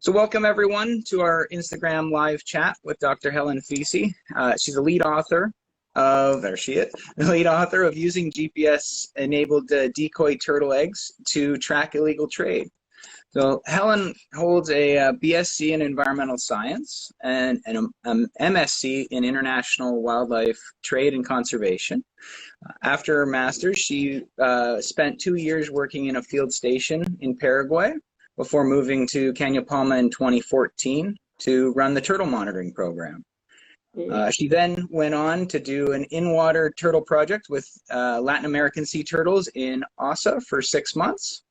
So welcome everyone to our Instagram live chat with Dr. Helen Pheasy. She's the lead author of, there she is, the lead author of Using GPS-Enabled Decoy Turtle Eggs to Track Illegal Trade. So Helen holds a BSc in Environmental Science and an MSc in International Wildlife Trade and Conservation. After her master's, she spent 2 years working in a field station in Paraguay before moving to Caña Palma in 2014 to run the turtle monitoring program. She then went on to do an in-water turtle project with Latin American sea turtles in Ossa for 6 months.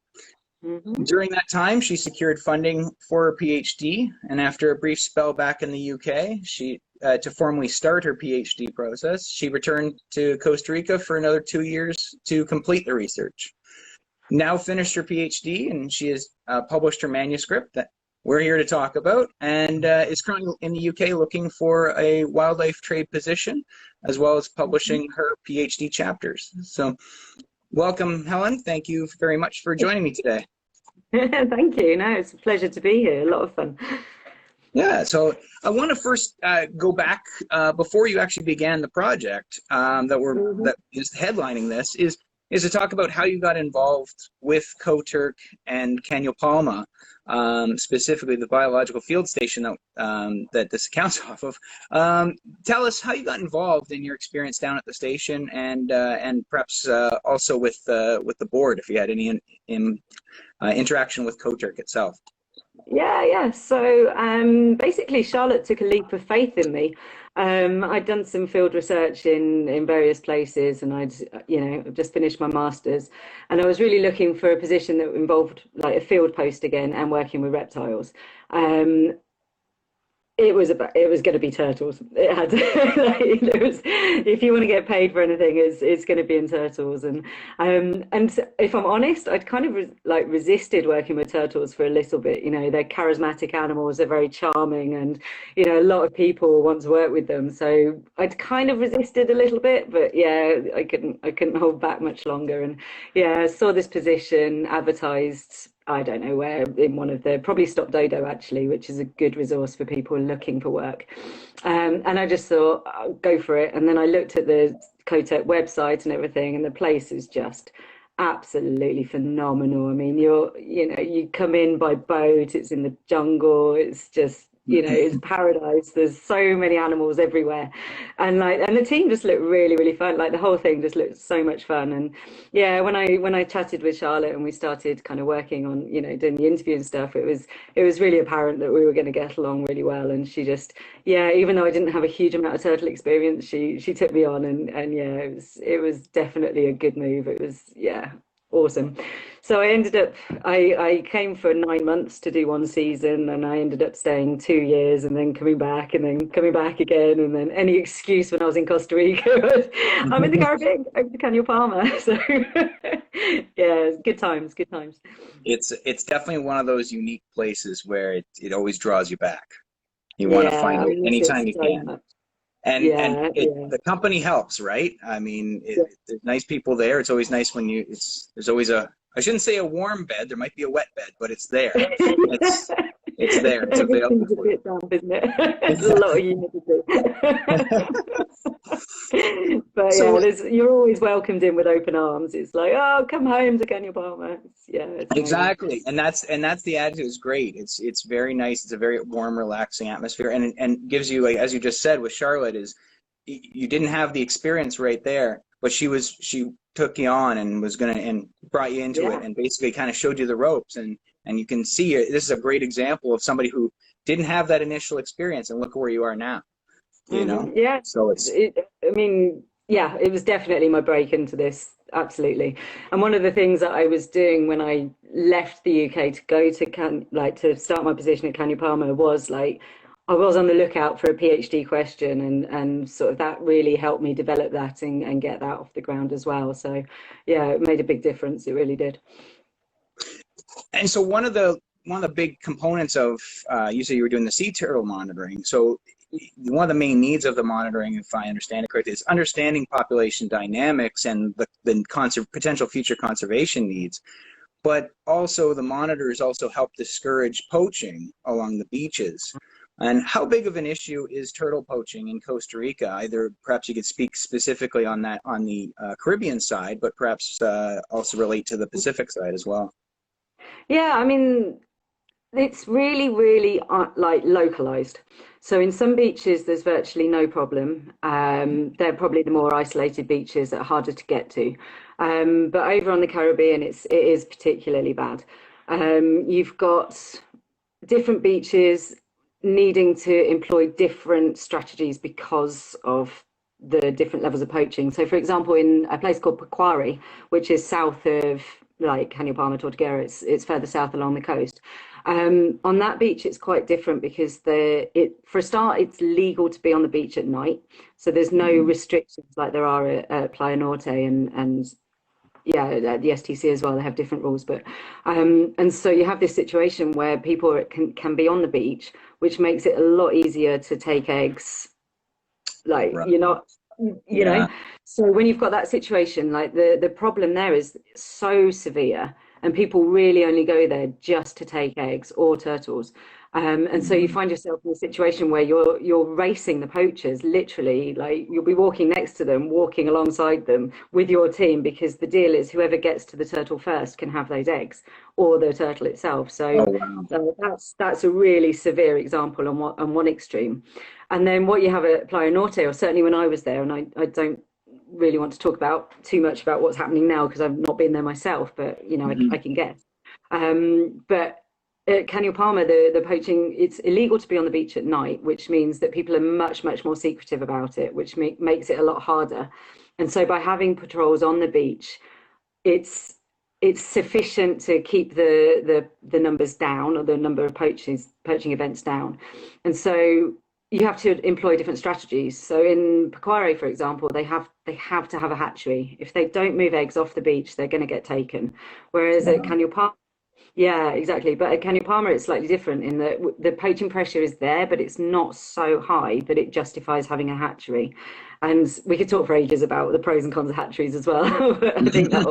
During that time, she secured funding for her PhD, and after a brief spell back in the UK, to formally start her PhD process, she returned to Costa Rica for another 2 years to complete the research. Now finished her PhD, and she has published her manuscript that we're here to talk about, and is currently in the UK looking for a wildlife trade position, as well as publishing her PhD chapters. So welcome, Helen. Thank you very much for joining me today. Thank you. No, it's a pleasure to be here. A lot of fun. Yeah, so I want to first go back before you actually began the project that is headlining this, is to talk about how you got involved with COTERC and Caña Palma, specifically the biological field station that this accounts off of. Tell us how you got involved in your experience down at the station, and perhaps also with the board, if you had any interaction with COTERC itself. Yeah. So basically, Charlotte took a leap of faith in me. I'd done some field research in various places, and I'd just finished my master's, and I was really looking for a position that involved like a field post again and working with reptiles. It was going to be turtles. It had if you want to get paid for anything, it's going to be in turtles. And if I'm honest, I'd kind of resisted working with turtles for a little bit. You know, they're charismatic animals, they're very charming, and a lot of people want to work with them. So I'd kind of resisted a little bit, but yeah, I couldn't hold back much longer. And yeah, I saw this position advertised, I don't know where, in one of the, probably Stop Dodo actually, which is a good resource for people looking for work. And I just thought, I'll go for it. And then I looked at the COTERC website and everything, and the place is just absolutely phenomenal. I mean, you come in by boat, it's in the jungle, it's just, it's paradise. There's so many animals everywhere, and the team just looked really, really fun. Like the whole thing just looked so much fun. And yeah, when I chatted with Charlotte and we started kind of working on doing the interview and stuff, it was really apparent that we were going to get along really well. And she just, even though I didn't have a huge amount of turtle experience, she took me on, and yeah, it was definitely a good move. It was awesome. So I ended up, I came for 9 months to do one season, and I ended up staying 2 years, and then coming back, and then coming back again, and then any excuse when I was in Costa Rica was, I'm in the Caribbean, over to Caña Palma. So yeah, good times. It's definitely one of those unique places where it always draws you back. You want to find it anytime you can. And the company helps, right? I mean, there's nice people there. It's always nice when there's always I shouldn't say a warm bed. There might be a wet bed, but it's there. It's there. It's available. Everything's a bit damp, isn't it? It's a lot of humidity. But you're always welcomed in with open arms. It's like, oh, come home to Caña Palma. It's exactly. nice. And that's the attitude. It's great. It's very nice. It's a very warm, relaxing atmosphere, and gives you, like as you just said with Charlotte, is you didn't have the experience right there, but she took you on and was and brought you into it, and basically kind of showed you the ropes, and you can see this is a great example of somebody who didn't have that initial experience, and look where you are now. Yeah. So it was definitely my break into this. Absolutely. And one of the things that I was doing when I left the UK to go to start my position at Caña Palma was I was on the lookout for a PhD question, and sort of that really helped me develop that and get that off the ground as well. So yeah, it made a big difference. It really did. And so one of the big components of you said you were doing the sea turtle monitoring. So one of the main needs of the monitoring, if I understand it correctly, is understanding population dynamics and the potential future conservation needs. but also the monitors also help discourage poaching along the beaches. And how big of an issue is turtle poaching in Costa Rica? Either perhaps you could speak specifically on that on the Caribbean side, but perhaps also relate to the Pacific side as well. Yeah, I mean, it's really, really like localized. So in some beaches, there's virtually no problem. They're probably the more isolated beaches that are harder to get to. But over on the Caribbean, it is particularly bad. You've got different beaches needing to employ different strategies because of the different levels of poaching. So, for example, in a place called Pequari, which is south of like Caño Palma, Tortuguera, it's further south along the coast. On that beach, it's quite different because for a start, it's legal to be on the beach at night. So there's no restrictions like there are at Playa Norte and yeah, at the STC as well. They have different rules, but and so you have this situation where people can be on the beach, which makes it a lot easier to take eggs. Like Right. you're not, you know. So when you've got that situation, like the problem there is so severe, and people really only go there just to take eggs or turtles. And so you find yourself in a situation where you're racing the poachers, literally, like you'll be walking next to them, walking alongside them with your team, because the deal is whoever gets to the turtle first can have those eggs or the turtle itself. So, wow. that's a really severe example on one extreme. And then what you have at Playa Norte, or certainly when I was there, and I don't really want to talk about too much about what's happening now because I've not been there myself, but you know, I can guess. But at Caño Palma, the poaching, it's illegal to be on the beach at night, which means that people are much, much more secretive about it, which makes it a lot harder. And so by having patrols on the beach, it's sufficient to keep the numbers down, or the number of poaching events down. And so you have to employ different strategies. So in Pequare, for example, they have to have a hatchery. If they don't move eggs off the beach, they're going to get taken. Whereas at Caño Palma, yeah, exactly. But at Caño Palma, it's slightly different in that the poaching pressure is there, but it's not so high that it justifies having a hatchery. And we could talk for ages about the pros and cons of hatcheries as well. I think that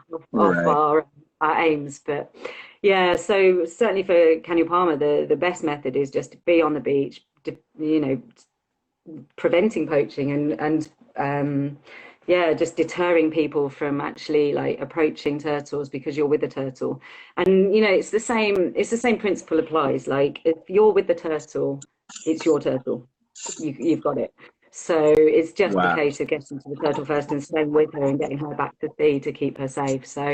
will off our aims. But yeah, so certainly for Caño Palma, the best method is just to be on the beach, you know, preventing poaching and yeah, just deterring people from actually like approaching turtles because you're with the turtle. And you know, it's the same principle applies. Like if you're with the turtle, it's your turtle. You've got it. So it's just a case of getting to the turtle first and staying with her and getting her back to sea to keep her safe. So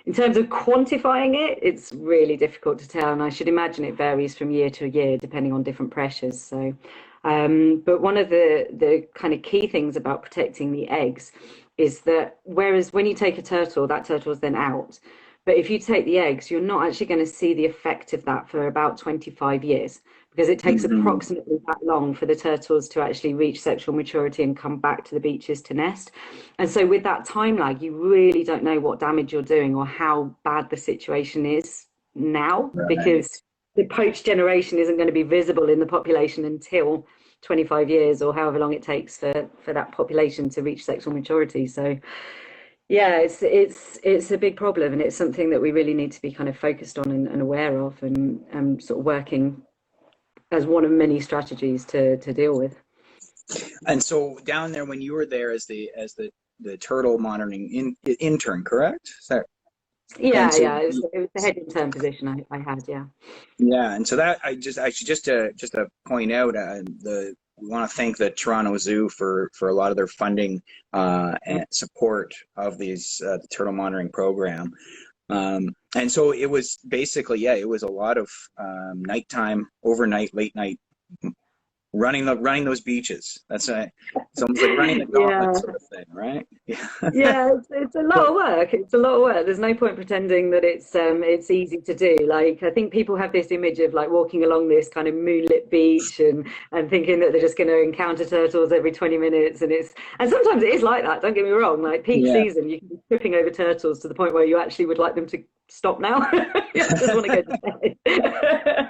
in terms of quantifying it, it's really difficult to tell, and I should imagine it varies from year to year depending on different pressures. So but one of the kind of key things about protecting the eggs is that whereas when you take a turtle, that turtle is then out. But if you take the eggs, you're not actually going to see the effect of that for about 25 years, because it takes approximately that long for the turtles to actually reach sexual maturity and come back to the beaches to nest. And so with that time lag, you really don't know what damage you're doing or how bad the situation is now, because the poached generation isn't going to be visible in the population until 25 years or however long it takes for that population to reach sexual maturity. So yeah, it's a big problem, and it's something that we really need to be kind of focused on and aware of, and sort of working as one of many strategies to deal with. And so down there, when you were there as the turtle monitoring intern, correct? Yeah, so, yeah, it was the head intern position I had, yeah. Yeah, and so that just to point out, we want to thank the Toronto Zoo for a lot of their funding and support of these the turtle monitoring program. And so it was basically, yeah, it was a lot of nighttime, overnight, late night running those beaches. It's almost like running the gauntlet sort of thing, right? Yeah, it's a lot of work. It's a lot of work. There's no point pretending that it's easy to do. Like, I think people have this image of like walking along this kind of moonlit beach and thinking that they're just going to encounter turtles every 20 minutes, and sometimes it is like that. Don't get me wrong. Like peak season, you can be tripping over turtles to the point where you actually would like them to stop now. You just want to go to bed.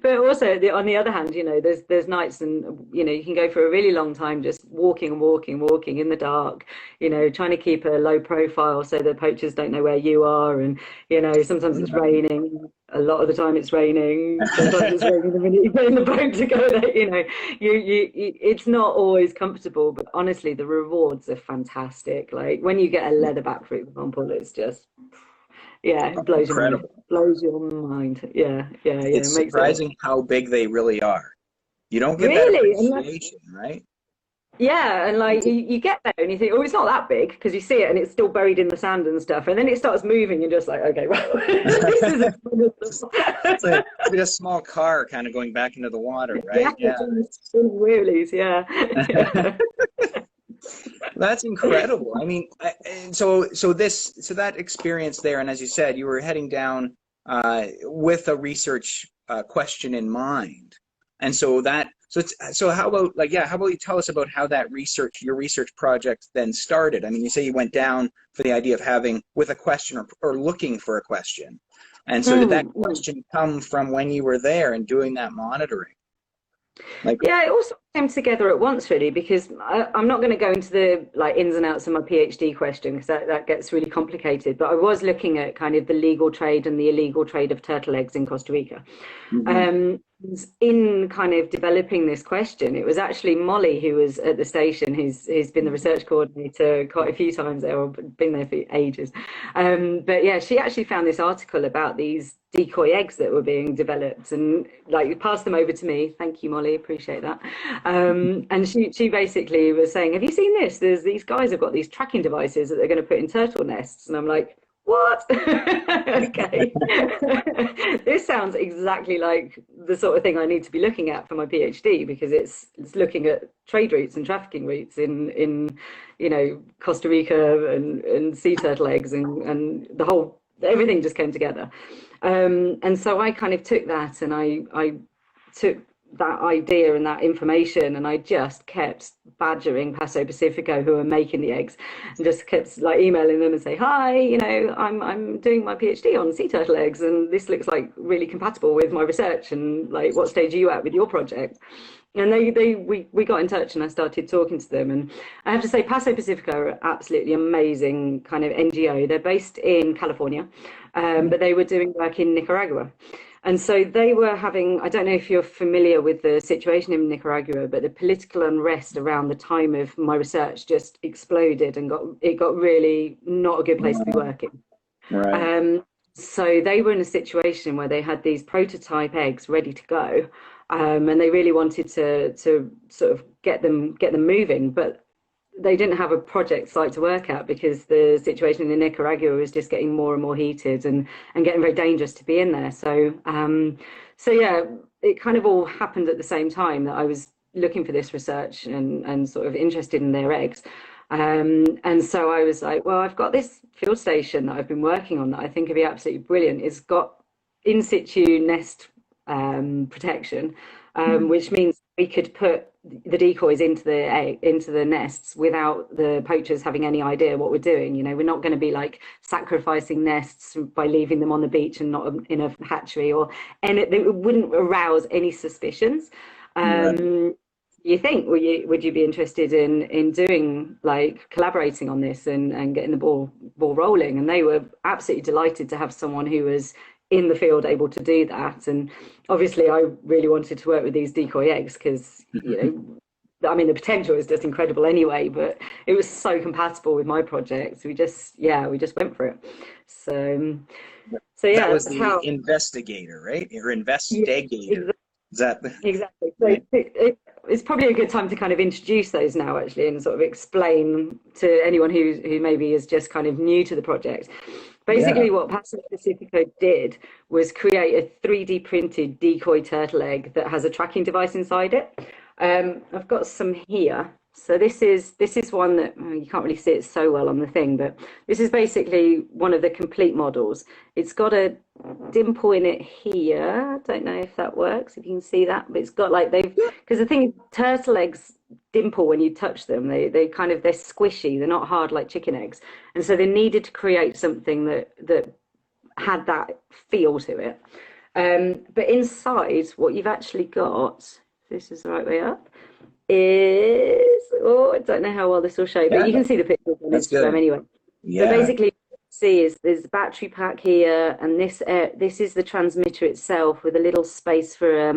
But also on the other hand, there's nights, and you can go for a really long time just walking and walking in the dark, trying to keep a low profile so the poachers don't know where you are. And sometimes it's raining. A lot of the time it's raining. Sometimes it's raining the minute you get in the boat to go there. It's not always comfortable, but honestly, the rewards are fantastic. Like when you get a leatherback, for example, it's just, yeah, it blows your mind. Incredible. Blows your mind. Yeah. It It's makes it surprising how big they really are. You don't get that really, and appreciation, right? yeah, and like you get there and you think, oh, it's not that big, because you see it and it's still buried in the sand and stuff, and then it starts moving. You're just like, okay, well, this is It's like a small car kind of going back into the water, right? yeah, Yeah. wheelies, yeah. Yeah. That's incredible. I mean, so that experience there, and as you said, you were heading down with a research question in mind, and so how about how about you tell us about how your research project then started? I mean, you say you went down for the idea of having with a question or looking for a question, and so did that question come from when you were there and doing that monitoring? Yeah, it all sort of came together at once, really, because I'm not going to go into the ins and outs of my PhD question, because that gets really complicated. But I was looking at kind of the legal trade and the illegal trade of turtle eggs in Costa Rica. In kind of developing this question, it was actually Molly, who was at the station, who's been the research coordinator quite a few times there, or been there for ages. But yeah, she actually found this article about these decoy eggs that were being developed, and passed them over to me. Thank you, Molly, appreciate that. And she basically was saying, have you seen this? These guys have got these tracking devices that they're going to put in turtle nests. And I'm like, what? Okay. This sounds exactly like the sort of thing I need to be looking at for my PhD, because it's looking at trade routes and trafficking routes in Costa Rica and sea turtle eggs, and everything just came together. And so I kind of took that, and I took that idea and that information, and I just kept badgering Paso Pacifico, who are making the eggs, and just kept emailing them and say, hi, I'm doing my PhD on sea turtle eggs, and this looks like really compatible with my research, and what stage are you at with your project? And we got in touch, and I started talking to them. And I have to say, Paso Pacifico are an absolutely amazing kind of NGO. They're based in California, but they were doing work in Nicaragua. And so they were having, I don't know if you're familiar with the situation in Nicaragua, but the political unrest around the time of my research just exploded, and it got really not a good place to be working. Right. So they were in a situation where they had these prototype eggs ready to go, and they really wanted to sort of get them moving, but they didn't have a project site to work at, because the situation in Nicaragua was just getting more and more heated and getting very dangerous to be in there. So yeah, it kind of all happened at the same time that I was looking for this research and sort of interested in their eggs. And so I was like, well, I've got this field station that I've been working on that I think would be absolutely brilliant. It's got in situ nest protection, which means we could put the decoys into the nests without the poachers having any idea what we're doing. We're not going to be sacrificing nests by leaving them on the beach and not in a hatchery, and it wouldn't arouse any suspicions. You think, would you be interested in doing collaborating on this and getting the ball rolling? And they were absolutely delighted to have someone who was in the field able to do that. And obviously I really wanted to work with these decoy eggs, because I mean, the potential is just incredible anyway, but it was so compatible with my project. We just went for it. So yeah, that was the InvestEGGator, right? Or InvestEGGator. Yeah, exactly. So it's probably a good time to kind of introduce those now, actually, and sort of explain to anyone who maybe is just kind of new to the project. Basically, what Paso Pacifico did was create a 3D printed decoy turtle egg that has a tracking device inside it. I've got some here. So this is one that you can't really see it so well on the thing, but this is basically one of the complete models. It's got a dimple in it here. I don't know if that works, if you can see that, but it's got because the thing is, turtle eggs dimple when you touch them. They're squishy. They're not hard like chicken eggs, and so they needed to create something that had that feel to it. But inside, what you've actually got, this is the right way up, is, oh, I don't know how well this will show, but Yeah, you can see the pictures on that's Instagram good. anyway. But Yeah. basically, what you see is there's a battery pack here, and this is the transmitter itself with a little space for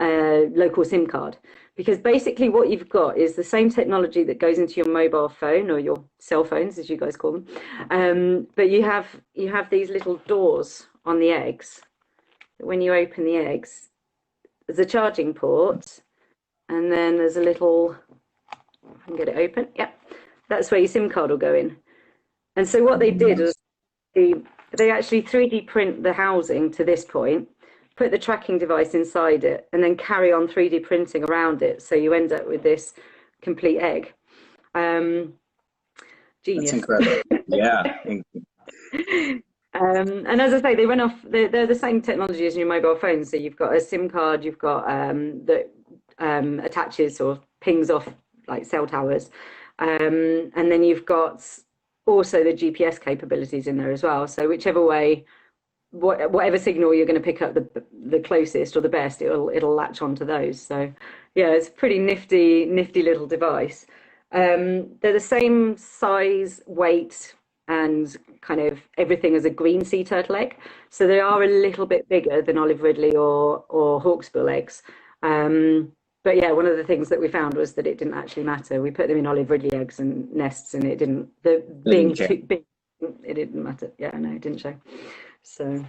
a local SIM card. Because basically, what you've got is the same technology that goes into your mobile phone or your cell phones, as you guys call them. But you have these little doors on the eggs. When you open the eggs, there's a charging port, and then there's a little, I can get it open. Yep, that's where your SIM card will go in. And so what they did was they actually 3D print the housing to this point, put the tracking device inside it, and then carry on 3D printing around it. So you end up with this complete egg. Genius. That's incredible. Yeah. And as I say, they run off, they're the same technology as your mobile phone. So you've got a SIM card, you've got that attaches or pings off like cell towers. And then you've got also the GPS capabilities in there as well. So whichever way, whatever signal you're going to pick up the closest or the best, it'll latch onto those. So yeah, it's a pretty nifty little device. They're the same size, weight, and kind of everything as a green sea turtle egg. So they are a little bit bigger than olive ridley or hawksbill eggs. But yeah, one of the things that we found was that it didn't actually matter. We put them in olive ridley eggs and nests, and it didn't. Being too big, it didn't matter. Yeah, no, it didn't show. So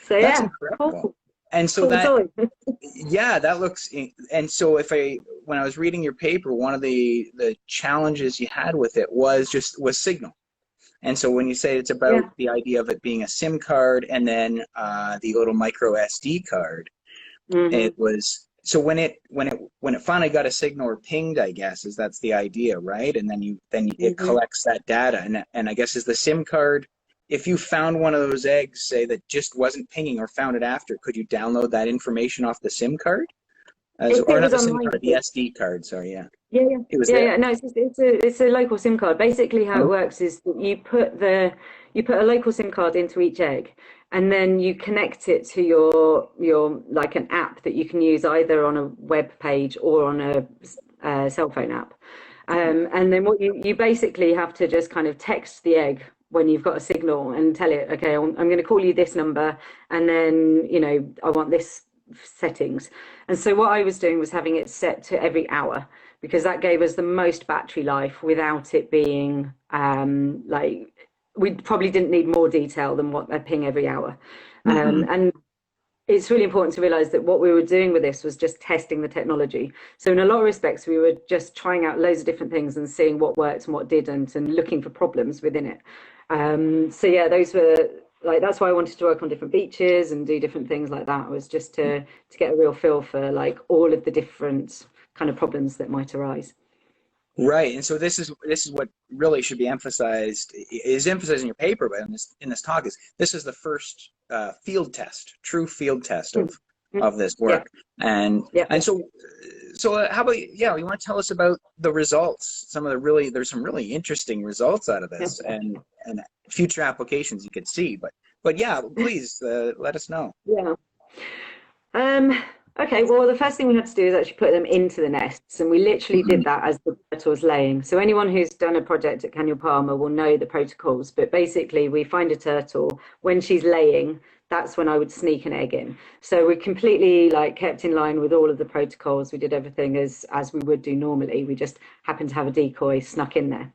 That's yeah, incredible. cool. And so Cool that, toy. yeah, that looks, and so when I was reading your paper, one of the challenges you had with it was signal. And so when you say it's about Yeah. the idea of it being a SIM card and then the little micro SD card, it was, so when it finally got a signal or pinged, I guess, that's the idea, right? And then it collects that data, and I guess is the SIM card. If you found one of those eggs, say, that just wasn't pinging or found it after, could you download that information off the SIM card? If Or it not was the SIM online, card, the SD card, sorry, yeah. Yeah. It was there. No, it's a local SIM card. Basically, how it works is that you put a local SIM card into each egg, and then you connect it to your like an app that you can use either on a web page or on a cell phone app. And then what you basically have to just kind of text the egg when you've got a signal and tell it, okay, I'm going to call you this number, and then I want this settings. And so what I was doing was having it set to every hour, because that gave us the most battery life without it being like, we probably didn't need more detail than what they ping every hour. And it's really important to realize that what we were doing with this was just testing the technology. So in a lot of respects, we were just trying out loads of different things and seeing what worked and what didn't, and looking for problems within it. So yeah, those were like, that's why I wanted to work on different beaches and do different things like that, was just to get a real feel for like all of the different kind of problems that might arise. Right, and so this is what really should be emphasized, is emphasized in your paper, but in this talk, is this is the first true field test of this work. And so how about, yeah, you want to tell us about the results? There's some really interesting results out of this, and future applications you could see. But yeah, please let us know. Yeah. Okay, well, the first thing we had to do is actually put them into the nests, and we literally did that as the turtle was laying. So anyone who's done a project at Canyon Palmer will know the protocols, but basically we find a turtle when she's laying. That's when I would sneak an egg in. So we completely like kept in line with all of the protocols. We did everything as we would do normally. We just happened to have a decoy snuck in there,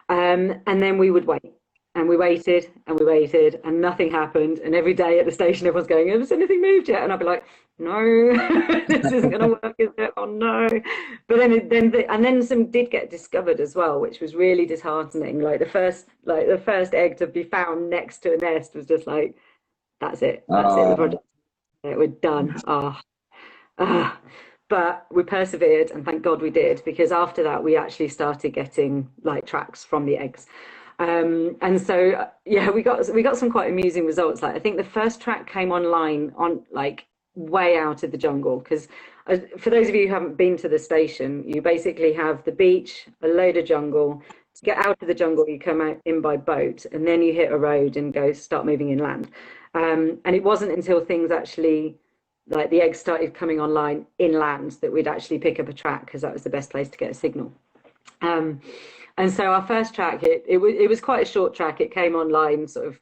and then we would wait. And we waited and we waited and nothing happened. And every day at the station, everyone's going, has anything moved yet? And I'd be like, no, this isn't going to work, is it? Oh no. But then some did get discovered as well, which was really disheartening. Like the first egg to be found next to a nest was just like, that's it. That's it. The project. We're done. But we persevered, and thank God we did, because after that we actually started getting like tracks from the eggs. And so yeah, we got some quite amusing results. Like I think the first track came online on like way out of the jungle, because for those of you who haven't been to the station, you basically have the beach, a load of jungle, get out of the jungle, you come out in by boat, and then you hit a road and start moving inland. And it wasn't until things actually, like the eggs started coming online inland, that we'd actually pick up a track, because that was the best place to get a signal. And so our first track, it was quite a short track. It came online sort of,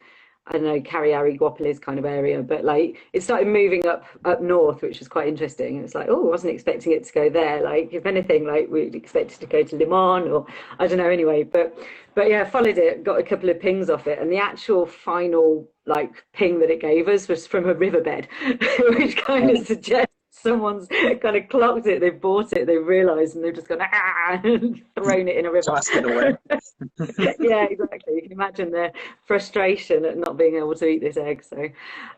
I don't know, Carriari, Guapiles kind of area, but like it started moving up north, which was quite interesting. It was like, oh, I wasn't expecting it to go there. Like, if anything, like we'd expected to go to Le Mans, or I don't know, anyway. But yeah, followed it, got a couple of pings off it, and the actual final like ping that it gave us was from a riverbed, which kind of suggests someone's kind of clocked it, they've bought it, they've realised, and they've just gone, and thrown it in a river. Tossed it away. Yeah, exactly. You can imagine their frustration at not being able to eat this egg. So,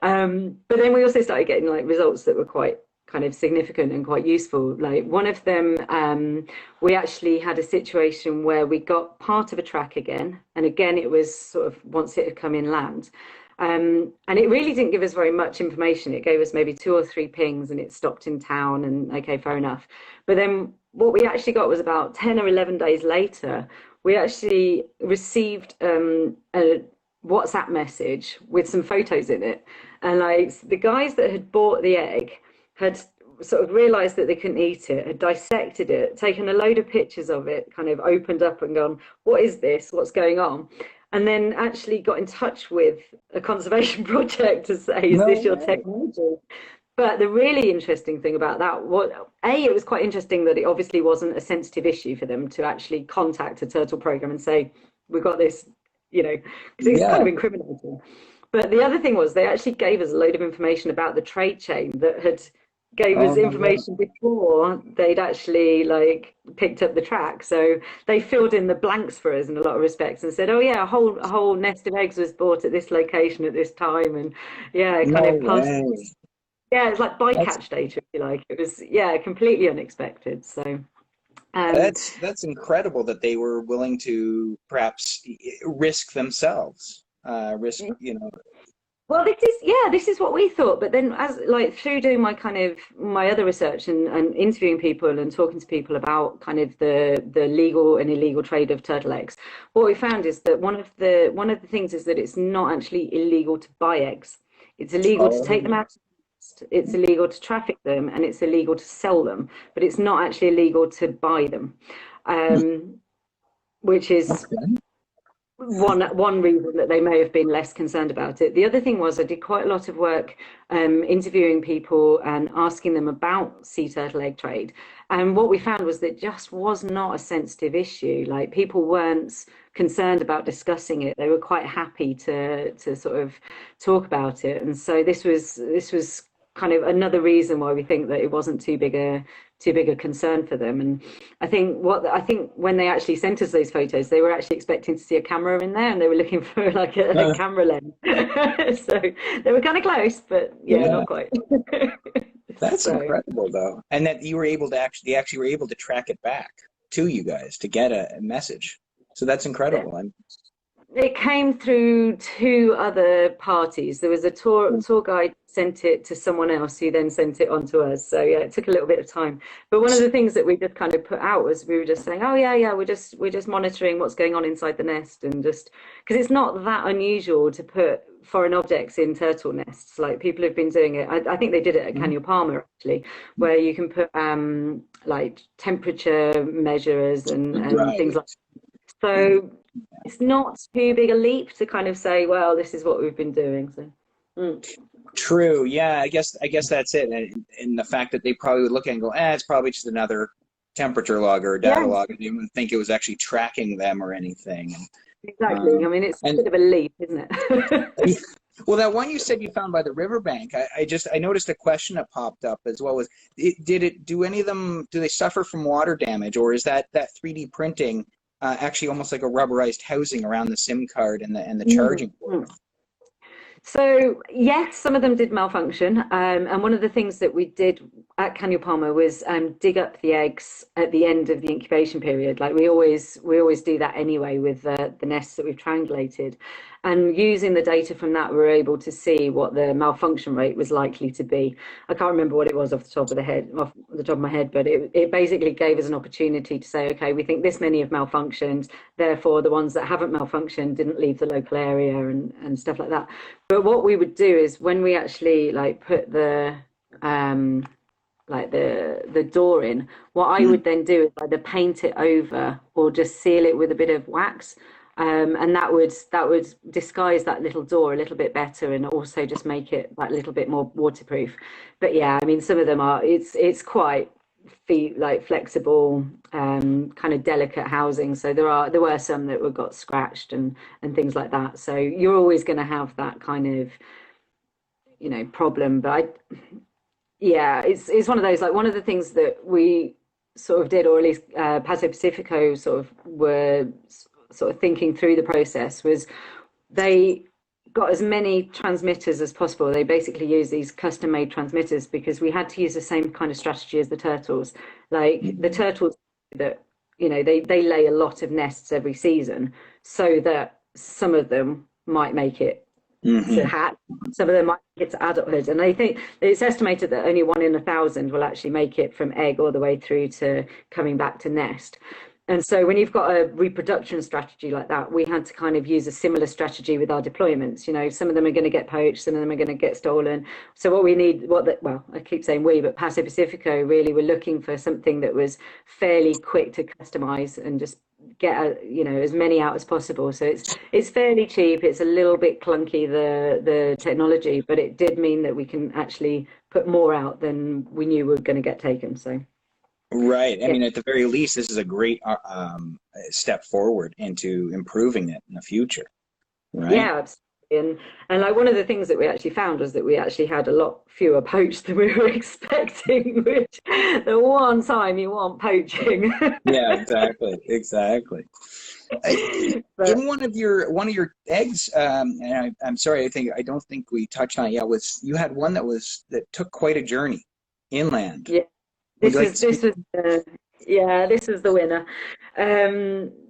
but then we also started getting like results that were quite kind of significant and quite useful. Like one of them, we actually had a situation where we got part of a track again, and again it was sort of once it had come inland. And it really didn't give us very much information. It gave us maybe 2 or 3 pings, and it stopped in town, and okay, fair enough. But then what we actually got was about 10 or 11 days later, we actually received a WhatsApp message with some photos in it. And like the guys that had bought the egg had sort of realized that they couldn't eat it, had dissected it, taken a load of pictures of it, kind of opened up and gone, what is this? What's going on? And then actually got in touch with a conservation project to say, is this your technology? But the really interesting thing about that, it was quite interesting that it obviously wasn't a sensitive issue for them to actually contact a turtle program and say, we've got this, you know, because it's kind of incriminating. But the other thing was they actually gave us a load of information about the trade chain that had gave us information before they'd actually like picked up the track. So they filled in the blanks for us in a lot of respects and said, oh yeah, a whole nest of eggs was bought at this location at this time. And yeah, it kind of passed. Yeah, it's like bycatch data, if you like. It was, yeah, completely unexpected. So that's incredible that they were willing to perhaps risk themselves, you know. Well, this is what we thought. But then, as like through doing my other research and interviewing people and talking to people about kind of the legal and illegal trade of turtle eggs, what we found is that one of the things is that it's not actually illegal to buy eggs. It's illegal to take them out. It's illegal to traffic them, and it's illegal to sell them. But it's not actually illegal to buy them, which is. One reason that they may have been less concerned about it. The other thing was I did quite a lot of work interviewing people and asking them about sea turtle egg trade. And what we found was that it just was not a sensitive issue. Like people weren't concerned about discussing it. They were quite happy to sort of talk about it. And so this was kind of another reason why we think that it wasn't too big a concern for them. And I think when they actually sent us those photos, they were actually expecting to see a camera in there, and they were looking for like a camera lens. So they were kind of close, but not quite. That's incredible, though, and that you were able to they actually were able to track it back to you guys to get a message. So that's incredible. It came through 2 other parties. There was a tour guide sent it to someone else who then sent it on to us. So yeah, it took a little bit of time. But one of the things that we just kind of put out was we were just saying, oh yeah, we're just monitoring what's going on inside the nest, and just because it's not that unusual to put foreign objects in turtle nests. Like people have been doing it. I think they did it at Canyon Palmer actually, where you can put like temperature measurers and things like that. So it's not too big a leap to kind of say, well, this is what we've been doing. So True. Yeah, I guess that's it. And the fact that they probably would look at it and go, it's probably just another temperature log or a data log, and they wouldn't think it was actually tracking them or anything. Exactly. I mean, it's a bit of a leap, isn't it? Well, that one you said you found by the riverbank, I noticed a question that popped up as well. Do any of them, do they suffer from water damage, or is that 3D printing actually almost like a rubberized housing around the SIM card and the charging port? So yes, some of them did malfunction, and one of the things that we did at Canyon Palmer was dig up the eggs at the end of the incubation period. Like we always do that anyway with the nests that we've triangulated, and using the data from that, we're able to see what the malfunction rate was likely to be. I can't remember what it was off the top of my head, but it basically gave us an opportunity to say, okay, we think this many have malfunctioned, therefore the ones that haven't malfunctioned didn't leave the local area and stuff like that. But what we would do is when we actually like put the the door in, what I would then do is either paint it over or just seal it with a bit of wax, and that would disguise that little door a little bit better and also just make it that little bit more waterproof. But yeah, I mean, some of them are it's quite flexible, kind of delicate housing, so there were some that got scratched and things like that, so you're always going to have that kind of problem. But yeah, it's one of those, like one of the things that we sort of did, or at least Paso Pacifico sort of were sort of thinking through the process, was they got as many transmitters as possible. They basically use these custom-made transmitters because we had to use the same kind of strategy as the turtles. Like the turtles, that they lay a lot of nests every season, so that some of them might make it to hatch, some of them might get to adulthood, and I think it's estimated that only 1 in 1,000 will actually make it from egg all the way through to coming back to nest. And so when you've got a reproduction strategy like that, we had to kind of use a similar strategy with our deployments. Some of them are going to get poached, some of them are going to get stolen. So what we need, I keep saying we, but Paso Pacifico really were looking for something that was fairly quick to customize and just get as many out as possible. So it's fairly cheap. It's a little bit clunky, the technology, but it did mean that we can actually put more out than we knew were going to get taken. So. Right. I mean, at the very least, this is a great step forward into improving it in the future. Right. Yeah, absolutely. And like one of the things that we actually found was that we actually had a lot fewer poached than we were expecting, which the one time you want poaching. Yeah, exactly. In one of your eggs, and I'm sorry, I don't think we touched on it yet, was you had one that took quite a journey inland. Yeah. This was the winner.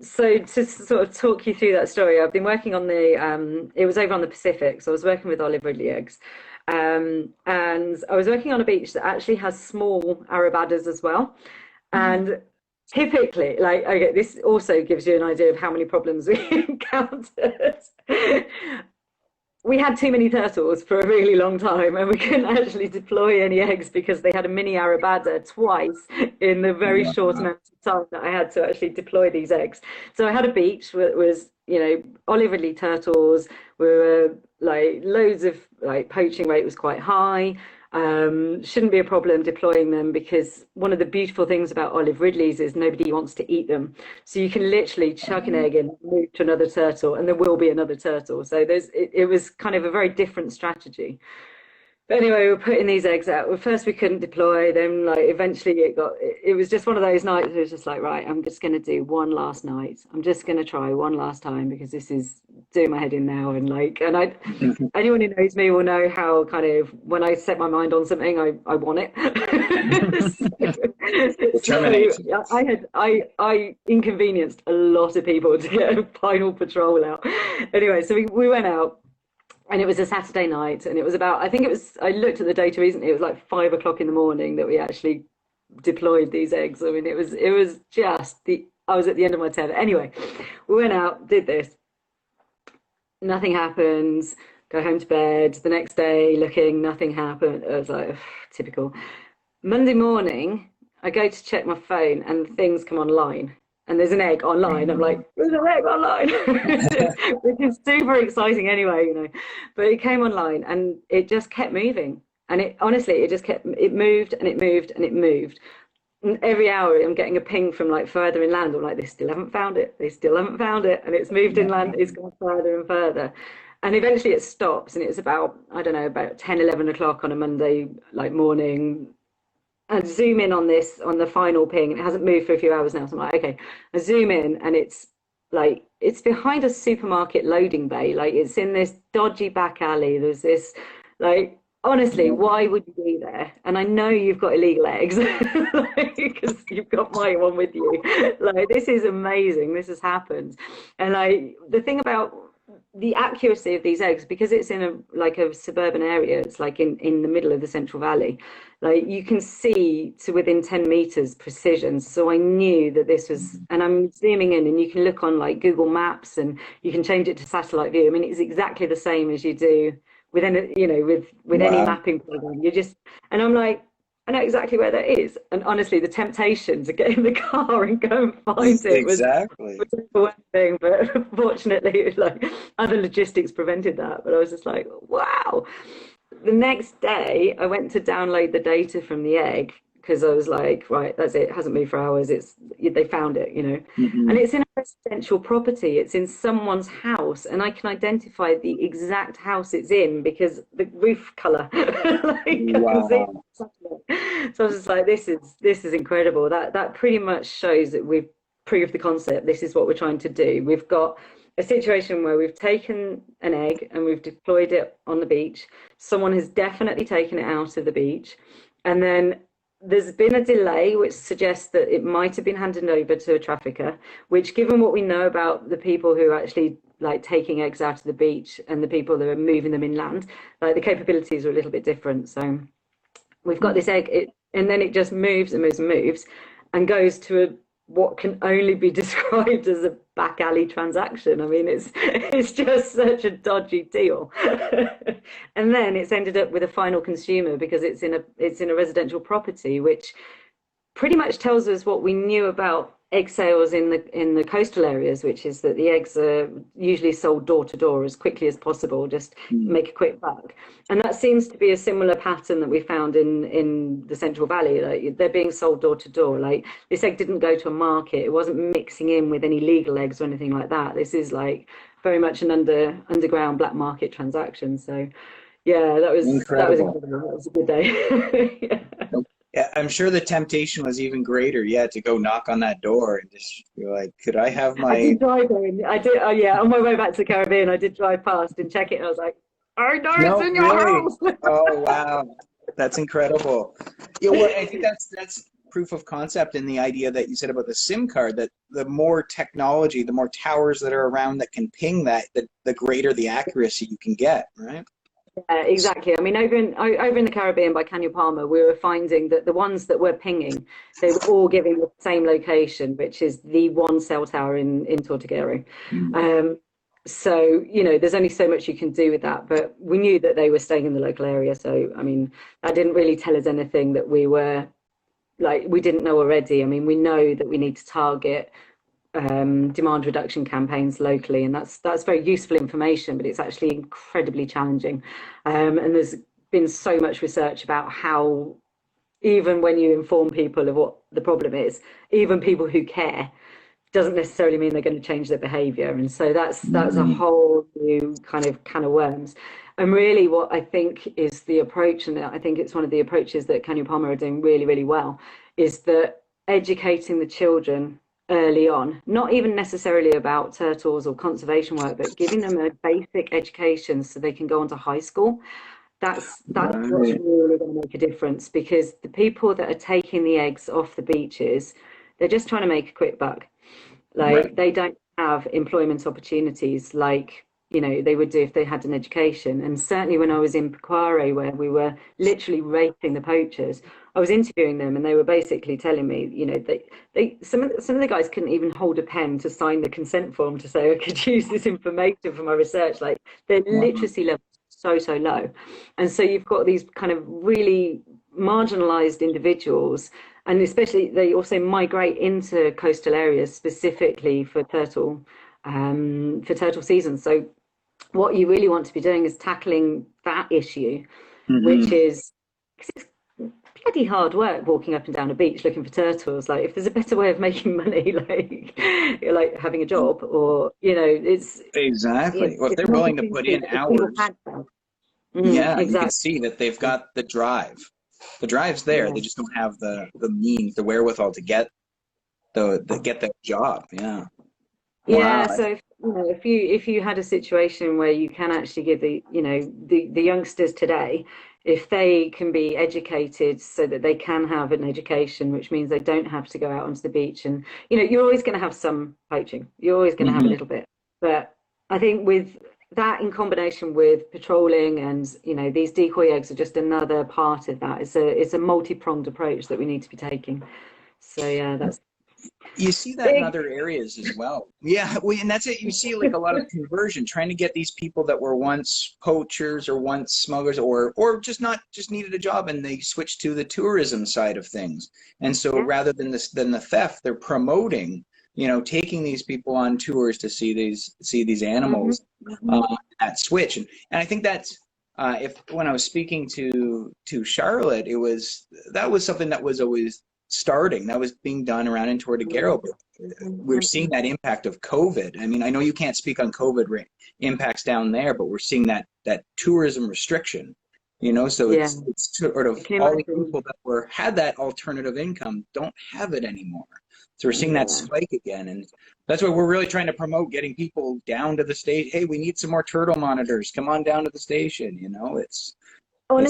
So to sort of talk you through that story, I've been working on it was over on the Pacific, so I was working with olive ridley eggs, and I was working on a beach that actually has small arabadas as well, and typically, this also gives you an idea of how many problems we encountered. We had too many turtles for a really long time, and we couldn't actually deploy any eggs because they had a mini arabada twice in the very short amount of time that I had to actually deploy these eggs. So I had a beach that was, olive ridley turtles. We were loads of poaching rate was quite high. Shouldn't be a problem deploying them, because one of the beautiful things about olive ridleys is nobody wants to eat them. So you can literally chuck an egg and move to another turtle, and there will be another turtle. So it was kind of a very different strategy. But anyway, we were putting these eggs out. Well, first we couldn't deploy them. Eventually it was just one of those nights. It was just like, right, I'm just going to do one last night. I'm just going to try one last time, because this is doing my head in now. And anyone who knows me will know how kind of when I set my mind on something, I want it. I inconvenienced a lot of people to get a final patrol out. Anyway, so we went out. And it was a Saturday night, and it was about, I looked at the data recently, it was like 5 o'clock in the morning that we actually deployed these eggs. I mean, it was just I was at the end of my tether. Anyway, we went out, did this. Nothing happens, go home to bed. The next day, looking, nothing happened. I was like, typical. Monday morning, I go to check my phone, and things come online. And there's an egg online. I'm like, there's an egg online, which is super exciting anyway, But it came online, and it just kept moving. And it moved and it moved and it moved. And every hour I'm getting a ping from further inland. I'm like, they still haven't found it. They still haven't found it. And it's moved inland. It's gone further and further. And eventually it stops. And it's about 10, 11 o'clock on a Monday morning. And zoom in on the final ping, and it hasn't moved for a few hours now. So I'm like, okay, I zoom in, and it's behind a supermarket loading bay. It's in this dodgy back alley. There's this honestly, why would you be there? And I know you've got illegal eggs because you've got my one with you. Like, this is amazing. This has happened. And the thing about the accuracy of these eggs, because it's in a suburban area, it's like in the middle of the Central Valley, like you can see to within 10 meters precision. So I knew that this was, and I'm zooming in, and you can look on like Google Maps and you can change it to satellite view. I mean, it's exactly the same as you do with any, with any Wow. mapping program. And I'm like, I know exactly where that is. And honestly, the temptation to get in the car and go and find it was Exactly. one thing, but fortunately, it was like other logistics prevented that. But I was just like, wow. The next day, I went to download the data from the egg because I was like, right, that's it. It hasn't moved for hours. They found it, and it's in a residential property. It's in someone's house, and I can identify the exact house it's in because the roof color. Like, I can see Wow. it. So I was just like, this is incredible. That pretty much shows that we've proved the concept. This is what we're trying to do. We've got a situation where we've taken an egg and we've deployed it on the beach. Someone has definitely taken it out of the beach, and then there's been a delay which suggests that it might have been handed over to a trafficker, which, given what we know about the people who are actually like taking eggs out of the beach and the people that are moving them inland, like the capabilities are a little bit different. So we've got this egg, and then it just moves and moves and moves and goes to what can only be described as a back alley transaction. I mean, it's just such a dodgy deal. And then it's ended up with a final consumer because it's in a residential property, which pretty much tells us what we knew about egg sales in the coastal areas, which is that the eggs are usually sold door to door as quickly as possible, just make a quick buck. And that seems to be a similar pattern that we found in the Central Valley. Like, they're being sold door to door. Like, this egg didn't go to a market. It wasn't mixing in with any legal eggs or anything like that. This is like very much an underground black market transaction. So yeah, that was Incredible. incredible. That was a good day. Yeah. Yeah, I'm sure the temptation was even greater, yeah, to go knock on that door and just be like, could I have I my... did drive there. I did. Oh yeah, on my way back to the Caribbean, I did drive past and check it, and I was like, "I know it's No, in your really? house." Oh, wow. That's incredible. Yeah, well, I think that's proof of concept in the idea that you said about the SIM card, that the more technology, the more towers that are around that can ping that, the greater the accuracy you can get, right? Exactly. I mean, over in the Caribbean by Canyon Palma, we were finding that the ones that were pinging, they were all giving the same location, which is the one cell tower in Tortuguero. So, there's only so much you can do with that, but we knew that they were staying in the local area. So, I mean, that didn't really tell us anything that we didn't know already. I mean, we know that we need to target demand reduction campaigns locally, and that's very useful information, but it's actually incredibly challenging. And there's been so much research about how, even when you inform people of what the problem is, even people who care, doesn't necessarily mean they're going to change their behavior. And so that's a whole new kind of can of worms. And really what I think is the approach, and I think it's one of the approaches that Canyon Palma are doing really, really well, is that educating the children early on, not even necessarily about turtles or conservation work, but giving them a basic education so they can go on to high school. That's what's really going to make a difference, because the people that are taking the eggs off the beaches, they're just trying to make a quick buck. Like, they don't have employment opportunities like they would do if they had an education. And certainly when I was in Pequare, where we were literally raping the poachers, I was interviewing them, and they were basically telling me, some of the guys couldn't even hold a pen to sign the consent form to say I could use this information for my research. Like, their literacy level is so low. And so you've got these kind of really marginalized individuals, and especially they also migrate into coastal areas specifically for turtle season. So what you really want to be doing is tackling that issue, which is, it's bloody hard work walking up and down a beach looking for turtles. Like, if there's a better way of making money, like having a job, or it's Exactly. Well, if they're willing to put in hours, yeah, you can see that they've got the drive. The drive's there. They just don't have the means, the wherewithal to get the job. Yeah. Yeah, Wow. so if you had a situation where you can actually give the youngsters today, if they can be educated so that they can have an education, which means they don't have to go out onto the beach, and you're always going to have some poaching, you're always going to have a Hmm. little bit, but I think with that in combination with patrolling and these decoy eggs are just another part of that. It's a multi-pronged approach that we need to be taking. So yeah, that's You see that in big. other areas as well. Yeah, well, and that's it. You see like a lot of conversion, trying to get these people that were once poachers or once smugglers or just not just needed a job, and they switched to the tourism side of things. And so Yeah. rather than the theft, they're promoting, taking these people on tours to see these Hmm. animals, Hmm. that switch. And I think that's if when I was speaking to Charlotte, that was something that was always starting. That was being done around in Tortuguero. But we're seeing that impact of COVID. I mean, I know you can't speak on COVID impacts down there, but we're seeing that tourism restriction. So Yeah, it's sort I of can all the imagine. people that had that alternative income don't have it anymore. So we're seeing that Yeah. spike again, and that's why we're really trying to promote getting people down to the state. Hey, we need some more turtle monitors. Come on down to the station. It's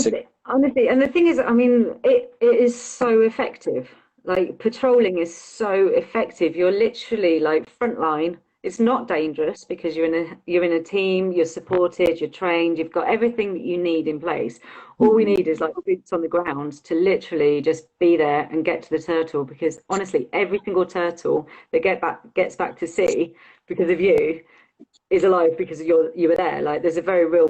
a Honestly, and the thing is, I mean, it is so effective. Like patrolling is so effective. You're literally like frontline. It's not dangerous because you're in a team, you're supported, you're trained, you've got everything that you need in place. All we need is like boots on the ground to literally just be there and get to the turtle because honestly, every single turtle that gets back to sea because of you is alive because you were there. Like there's a very real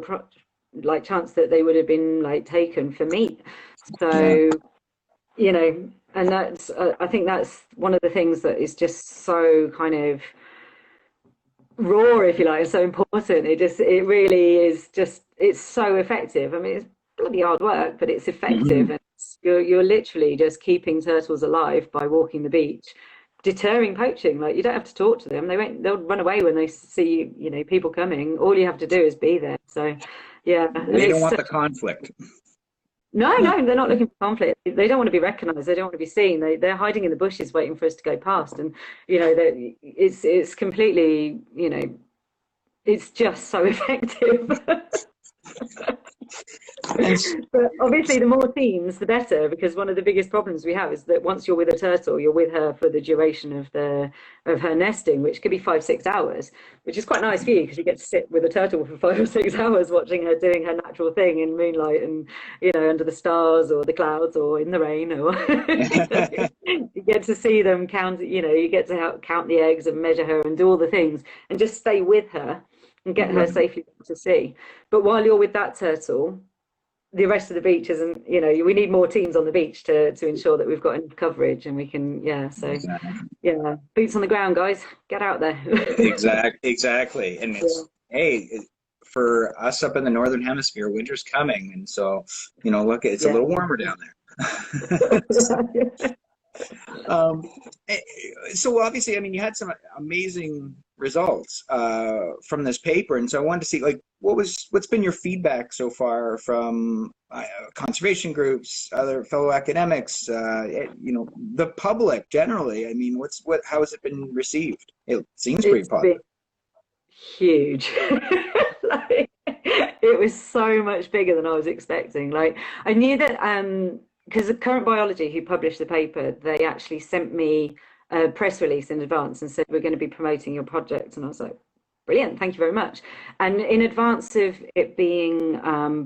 like chance that they would have been like taken for meat. yeah. So and that's I think that's one of the things that is just so kind of raw, if you like, so important. It really is just it's so effective. I mean, it's bloody hard work, but it's effective, Mhm. and you're literally just keeping turtles alive by walking the beach, deterring poaching. Like you don't have to talk to them; they'll run away when they see people coming. All you have to do is be there. So, yeah, and They don't it's want the conflict. no, no, they're not looking for conflict. They don't want to be recognized. They don't want to be seen. They're hiding in the bushes waiting for us to go past. And it's completely it's just so effective. And But obviously, the more teams, the better, because one of the biggest problems we have is that once you're with a turtle, you're with her for the duration of her nesting, which could be 5, 6 hours, which is quite nice for you because you get to sit with a turtle for 5 or 6 hours, watching her doing her natural thing in moonlight and under the stars or the clouds or in the rain, or you get to see them count. You get to count the eggs and measure her and do all the things and just stay with her and get her right. safely to sea. But while you're with that turtle, the rest of the beach isn't, we need more teams on the beach to ensure that we've got enough coverage and we can, yeah. So, yeah, boots on the ground, guys, get out there. Exactly. And Yeah. for us up in the northern hemisphere, winter's coming, and so look, it's a Yeah. little warmer down there. Um, eh, so obviously, I mean, you had some amazing results from this paper, and so I wanted to see like what's been your feedback so far from conservation groups, other fellow academics, the public generally. I mean, how has it been received? It seems pretty It's been positive. huge. Like, it was so much bigger than I was expecting. Like I knew that because Current Biology, who published the paper, they actually sent me a press release in advance and said we're going to be promoting your project, and I was like, brilliant, thank you very much. And in advance of it being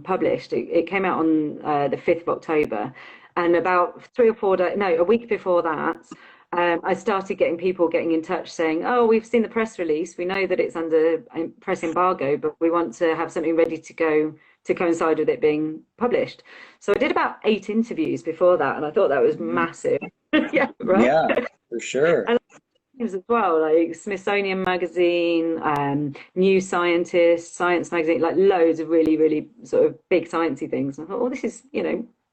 published, it came out on the 5th of October, and about 3 or 4 days, no, a week before that, I started getting people getting in touch saying, "Oh, we've seen the press release. We know that it's under press embargo, but we want to have something ready to go to coincide with it being published." So I did about 8 interviews before that, and I thought that was massive. Yeah, right. Yeah, for sure. And as well, like Smithsonian Magazine, New Scientist, Science Magazine, like loads of really, really sort of big sciencey things. And I thought, oh, this is,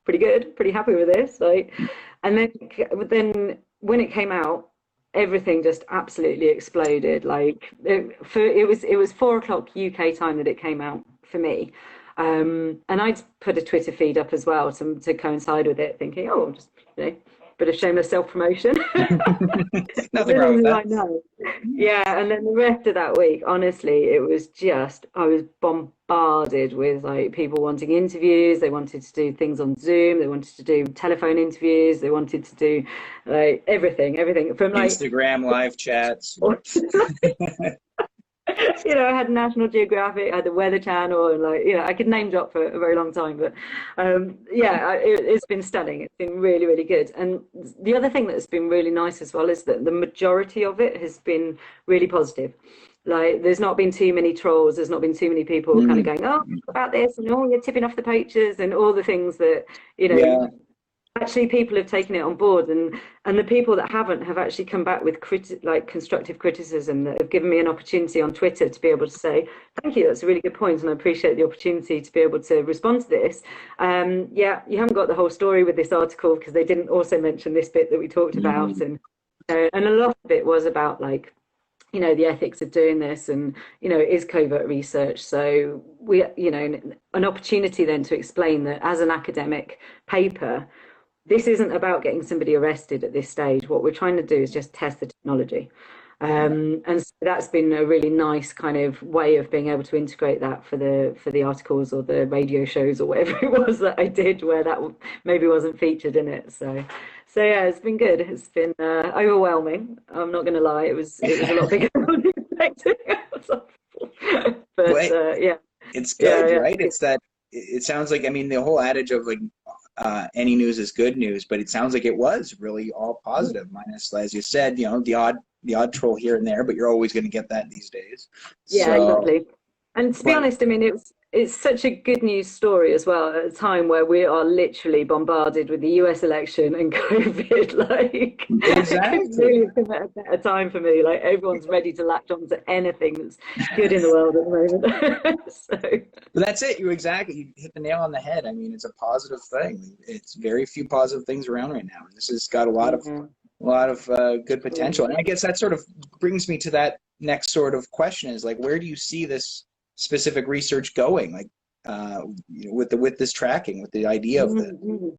pretty good, pretty happy with this. Like, and then when it came out, everything just absolutely exploded. Like it was 4 o'clock UK time that it came out for me. And I'd put a Twitter feed up as well to coincide with it, thinking, oh, just bit of shameless self-promotion. Nothing wrong with that. I know. Yeah, and then the rest of that week, honestly, it was just, I was bombarded with like people wanting interviews. They wanted to do things on Zoom. They wanted to do telephone interviews. They wanted to do like everything from like Instagram live chats. you know, I had National Geographic, I had the Weather Channel, and like, you know, I could name drop for a very long time, but yeah, it's been stunning. It's been really, really good. And the other thing that's been really nice as well is that the majority of it has been really positive. Like, there's not been too many trolls. There's not been too many people kind of going, oh, about this, and oh, you're tipping off the poachers, and all the things that, you know. Yeah. Actually, people have taken it on board, and the people that haven't have actually come back with constructive criticism that have given me an opportunity on Twitter to be able to say, thank you, that's a really good point, and I appreciate the opportunity to be able to respond to this. Yeah, you haven't got the whole story with this article because they didn't also mention this bit that we talked about, and a lot of it was about like, you know, the ethics of doing this, and, you know, it is covert research. So we, you know, an opportunity then to explain that as an academic paper, this isn't about getting somebody arrested at this stage. What we're trying to do is just test the technology. And so that's been a really nice kind of way of being able to integrate that for the articles or the radio shows or whatever it was that I did where that maybe wasn't featured in it. So yeah, it's been good. It's been overwhelming. I'm not going to lie. It was a lot bigger than I expected. But yeah. It's good, yeah. right? It's that, it sounds like, I mean, the whole adage of like, any news is good news, but it sounds like it was really all positive, minus, as you said, you know, the odd troll here and there, but you're always going to get that these days. Yeah, so, exactly. And to be honest, I mean, it's such a good news story as well at a time where we are literally bombarded with the US election and COVID. Like, exactly. It's really come at a better time for me. Like, everyone's ready to latch on to anything that's good in the world at the moment. So That's it. You hit the nail on the head. I mean, it's a positive thing. It's very few positive things around right now, and this has got a lot of good potential. And I guess that sort of brings me to that next sort of question: is like, where do you see this specific research going? Like, you know, with this tracking, with the idea of the.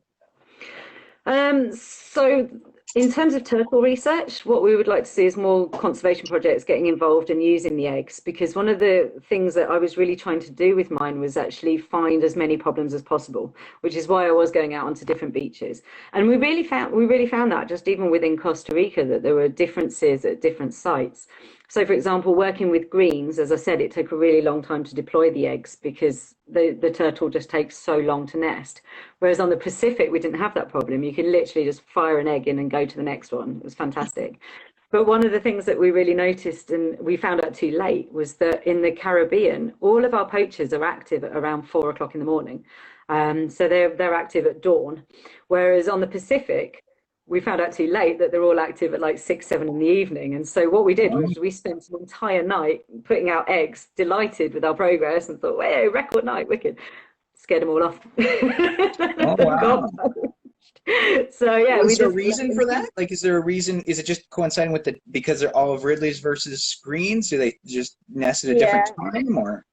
So in terms of turtle research, what we would like to see is more conservation projects getting involved and using the eggs, because one of the things that I was really trying to do with mine was actually find as many problems as possible, which is why I was going out onto different beaches. And we really found that just even within Costa Rica, that there were differences at different sites. So, for example, working with greens, as I said, it took a really long time to deploy the eggs because the turtle just takes so long to nest. Whereas on the Pacific, we didn't have that problem. You could literally just fire an egg in and go to the next one. It was fantastic. But one of the things that we really noticed, and we found out too late, was that in the Caribbean, all of our poachers are active at around 4 o'clock in the morning. So they're active at dawn. Whereas on the Pacific, we found out too late that they're all active at like 6, 7 in the evening. And so what we did was we spent an entire night putting out eggs, delighted with our progress, and thought, hey, record night, wicked. Scared them all off. Oh, wow. So yeah, is there a reason for that? Like, is there a reason? Is it just coinciding with because they're all of Ridley's versus greens? Do they just nest at a different time, or?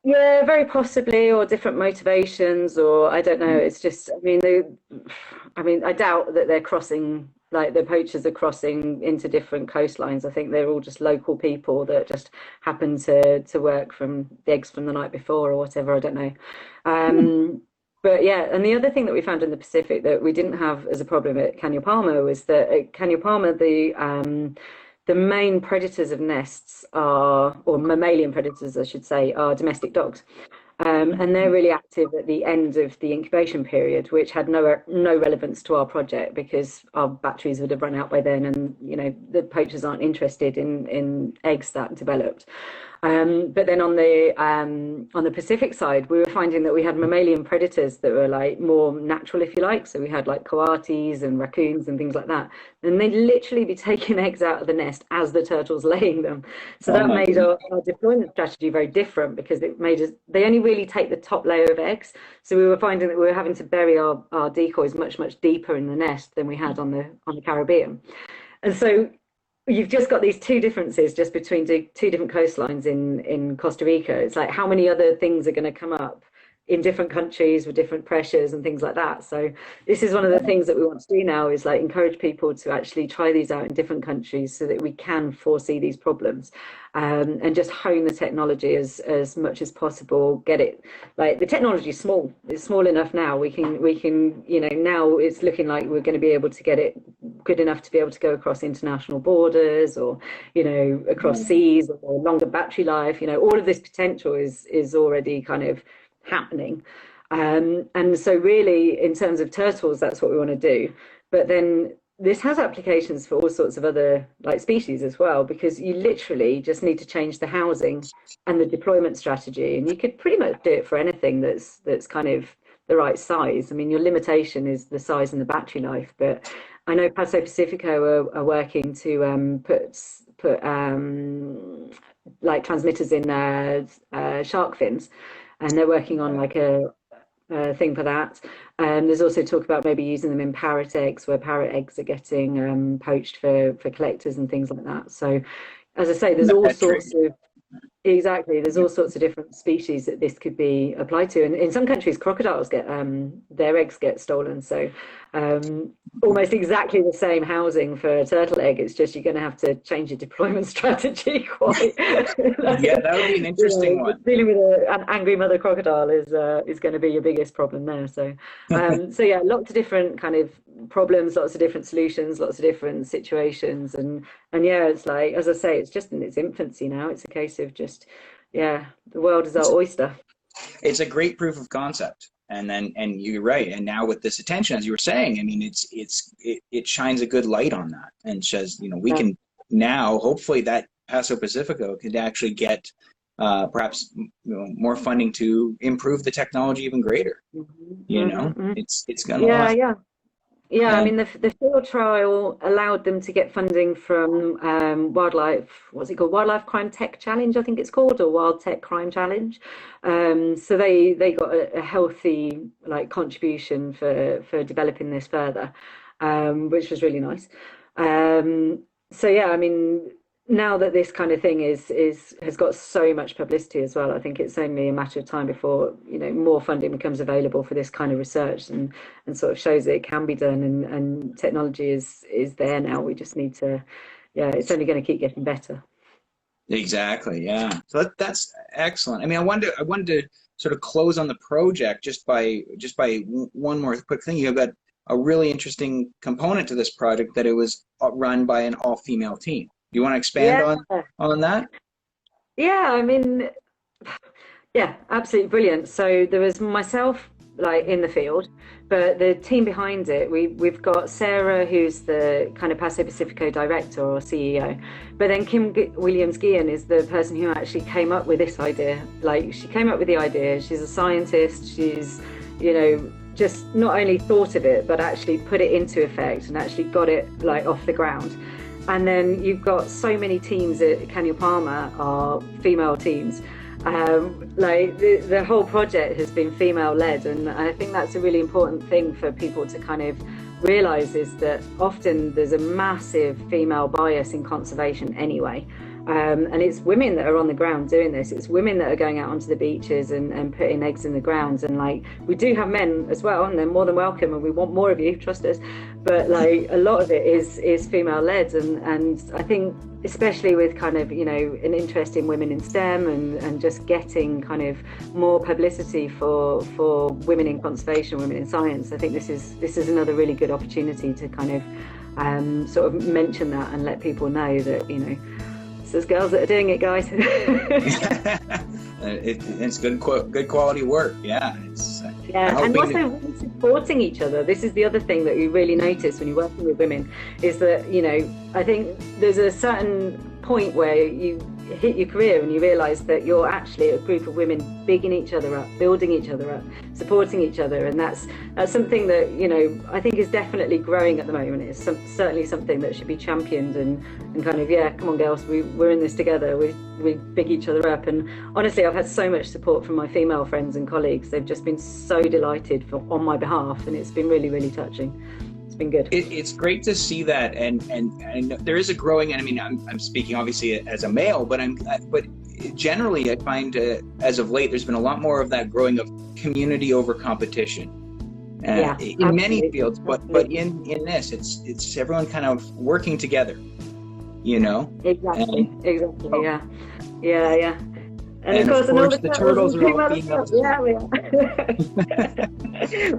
Yeah, very possibly, or different motivations, or I don't know. It's just, I mean, I doubt that they're crossing, like the poachers are crossing into different coastlines. I think they're all just local people that just happen to work from the eggs from the night before or whatever. I don't know. But yeah, and the other thing that we found in the Pacific that we didn't have as a problem at Caño Palma was that at Caño Palma, the main predators of nests are, or mammalian predators, I should say, are domestic dogs. And they're really active at the end of the incubation period, which had no relevance to our project because our batteries would have run out by then, and you know the poachers aren't interested in eggs that developed. But then on the Pacific side, we were finding that we had mammalian predators that were like more natural, if you like. So we had like coatis and raccoons and things like that. And they'd literally be taking eggs out of the nest as the turtle's laying them. So that made our deployment strategy very different because it made us, they only really take the top layer of eggs. So we were finding that we were having to bury our decoys much, much deeper in the nest than we had on the Caribbean. And so you've just got these two differences just between two different coastlines in Costa Rica. It's like how many other things are going to come up in different countries with different pressures and things like that. So this is one of the things that we want to do now, is like encourage people to actually try these out in different countries so that we can foresee these problems, and just hone the technology as much as possible. Get it, like, the technology is small. It's small enough now. We can, you know, now it's looking like we're going to be able to get it good enough to be able to go across international borders, or, you know, across seas, or longer battery life. You know, all of this potential is already kind of happening. And so really, in terms of turtles, that's what we want to do. But then this has applications for all sorts of other like species as well, because you literally just need to change the housing and the deployment strategy, and you could pretty much do it for anything that's kind of the right size. I mean, your limitation is the size and the battery life, but I know Paso Pacifico are working to put like transmitters in shark fins, and they're working on like a thing for that. There's also talk about maybe using them in parrot eggs, where parrot eggs are getting poached for collectors and things like that. So, as I say, there's all sorts of there's all sorts of different species that this could be applied to, and in some countries, crocodiles get their eggs get stolen. So, almost exactly the same housing for a turtle egg. It's just you're going to have to change your deployment strategy quite. Yeah, that would be an interesting one. Dealing with an angry mother crocodile is going to be your biggest problem there. So, so yeah, lots of different kind of problems, lots of different solutions, lots of different situations, and yeah, it's like, as I say, it's just in its infancy now. It's a case of just, yeah, the world is our oyster. It's a great proof of concept. And you're right. And now with this attention, as you were saying, I mean, it shines a good light on that, and says, you know, we can now, hopefully, that Paso Pacifico could actually get perhaps, you know, more funding to improve the technology even greater. You know, it's gonna last. Yeah, I mean, the field trial allowed them to get funding from wildlife, what's it called? Wildlife Crime Tech Challenge, I think it's called, or Wild Tech Crime Challenge. So they got a healthy like contribution for developing this further, which was really nice. So yeah, I mean, now that this kind of thing has got so much publicity as well, I think it's only a matter of time before, you know, more funding becomes available for this kind of research, and sort of shows that it can be done, and technology is there now. We just need to, yeah, it's only going to keep getting better. Exactly. Yeah. So that's excellent. I mean, I wanted to sort of close on the project just by one more quick thing. You've got a really interesting component to this project, that it was run by an all-female team. Do you want to expand on that? Yeah, I mean, yeah, absolutely brilliant. So there was myself, like, in the field, but the team behind it, we've got Sarah, who's the kind of Paso Pacifico director or CEO, but then Kim Williams-Guillen is the person who actually came up with this idea. Like, she came up with the idea. She's a scientist. She's, you know, just not only thought of it, but actually put it into effect and actually got it like off the ground. And then you've got so many teams at Canyon Palmer are female teams. Like the whole project has been female led, and I think that's a really important thing for people to kind of realize, is that often there's a massive female bias in conservation anyway. And it's women that are on the ground doing this. It's women that are going out onto the beaches and putting eggs in the ground. And like, we do have men as well, and they're more than welcome, and we want more of you, trust us. But like, a lot of it is female led, and I think especially with kind of, you know, an interest in women in STEM and just getting kind of more publicity for women in conservation, women in science, I think this is another really good opportunity to kind of sort of mention that and let people know that, you know, there's girls that are doing it, guys. It's good quality work. Yeah. And also really supporting each other. This is the other thing that you really notice when you're working with women, is that, you know, I think there's a certain point where you hit your career and you realize that you're actually a group of women bigging each other up, building each other up, supporting each other, and that's something that, you know, I think is definitely growing at the moment. It's certainly something that should be championed and kind of, yeah, come on girls, we're in this together, we big each other up. And honestly, I've had so much support from my female friends and colleagues. They've just been so delighted on my behalf, and it's been really, really touching. It's been good. It's great to see that, and there is a growing. And I mean, I'm speaking obviously as a male, but generally I find as of late there's been a lot more of that growing of community over competition. Yeah, in many fields, but in this, it's everyone kind of working together, you know. Exactly, exactly. Yeah, yeah, yeah. And of course the turtles are all females. Yeah, we are.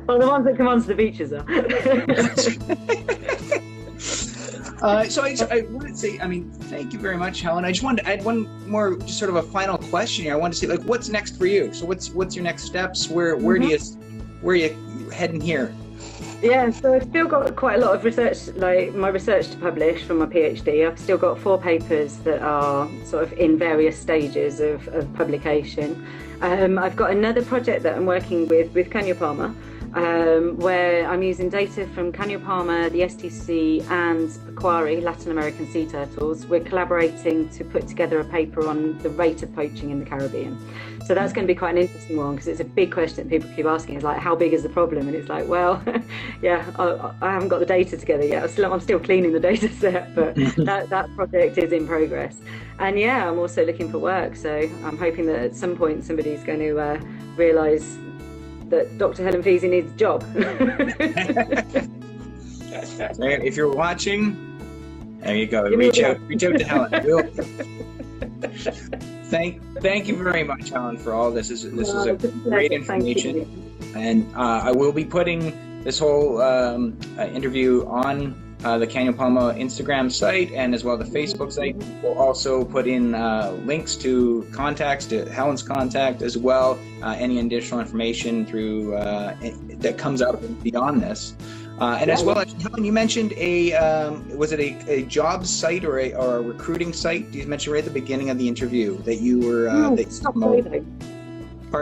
Well, the ones that come onto the beaches are. So I wanted to say, I mean, thank you very much, Helen. I had one more, just sort of a final question here. I wanted to say, like, what's next for you? So what's your next steps? Where are you heading here? Yeah, so I've still got quite a lot of research, like my research to publish from my PhD. I've still got 4 papers that are sort of in various stages of publication. I've got another project that I'm working with Canio Palma, where I'm using data from Canio Palma, the STC and Pequari, Latin American sea turtles. We're collaborating to put together a paper on the rate of poaching in the Caribbean. So that's going to be quite an interesting one, because it's a big question that people keep asking. It's like, how big is the problem? And it's like, well, yeah, I haven't got the data together yet. I'm still cleaning the data set, but that project is in progress. And yeah, I'm also looking for work. So I'm hoping that at some point somebody's going to realise that Dr. Helen Pheasy needs a job. If you're watching, there you go. Reach out to Helen. Thank you very much, Helen, for all this. This is a great information, and I will be putting this whole interview on the Canio Palma Instagram site, and as well the Facebook site. We'll also put in links to contacts, to Helen's contact as well, any additional information through that comes out beyond this. And as well, Helen, you mentioned was it a job site or a recruiting site? You mentioned right at the beginning of the interview that you were Stop Dodo.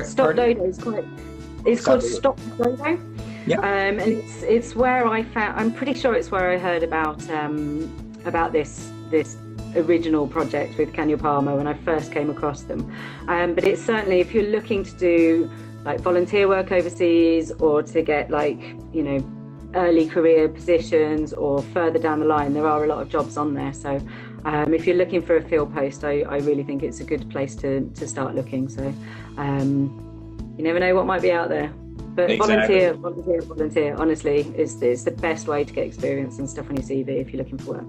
Stop Dodo is it's called Stop Dodo. Yeah. And it's where I found. I'm pretty sure it's where I heard about this original project with Canio Palma when I first came across them. But it's certainly, if you're looking to do like volunteer work overseas, or to get like, you know, early career positions or further down the line, there are a lot of jobs on there. So if you're looking for a field post, I really think it's a good place to start looking. So you never know what might be out there. But exactly. volunteer, honestly, is the best way to get experience and stuff on your CV if you're looking for work.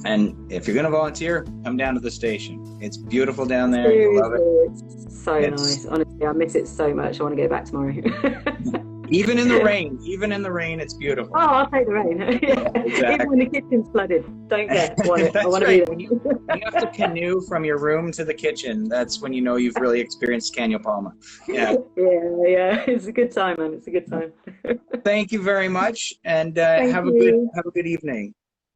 And if you're going to volunteer, come down to the station. It's beautiful down there. You'll love it. It's so nice. Honestly, I miss it so much. I want to go back tomorrow. Even in the rain, it's beautiful. Oh, I'll take the rain. Yeah. Exactly. Even when the kitchen's flooded, don't care. I want to right. be there. When you have to canoe from your room to the kitchen, that's when you know you've really experienced Canio Palma. Yeah. Yeah. It's a good time, man. It's a good time. Thank you very much, and have a good evening.